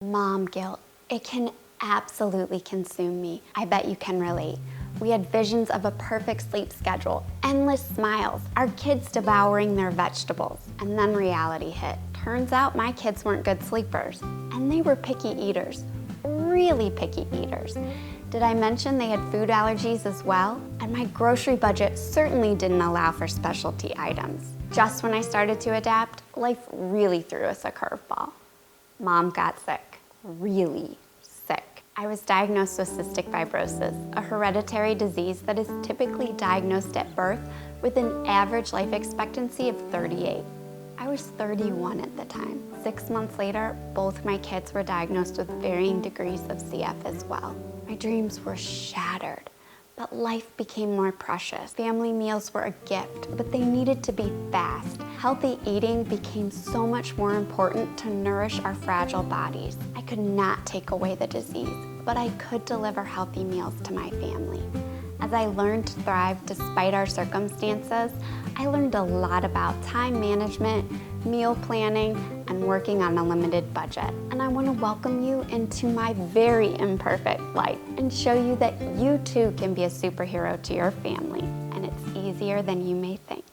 Mom guilt. It can absolutely consume me. I bet you can relate. We had visions of a perfect sleep schedule, endless smiles, our kids devouring their vegetables. And then reality hit. Turns out my kids weren't good sleepers, and they were picky eaters, really picky eaters. Did I mention they had food allergies as well? And my grocery budget certainly didn't allow for specialty items. Just when I started to adapt, life really threw us a curveball. Mom got sick, really sick. I was diagnosed with cystic fibrosis, a hereditary disease that is typically diagnosed at birth with an average life expectancy of 38. I was 31 at the time. 6 months later, both my kids were diagnosed with varying degrees of CF as well. My dreams were shattered, but life became more precious. Family meals were a gift, but they needed to be fast. Healthy eating became so much more important to nourish our fragile bodies. I could not take away the disease, but I could deliver healthy meals to my family. As I learned to thrive despite our circumstances, I learned a lot about time management, meal planning, and working on a limited budget. And I want to welcome you into my very imperfect life and show you that you too can be a superhero to your family, and it's easier than you may think.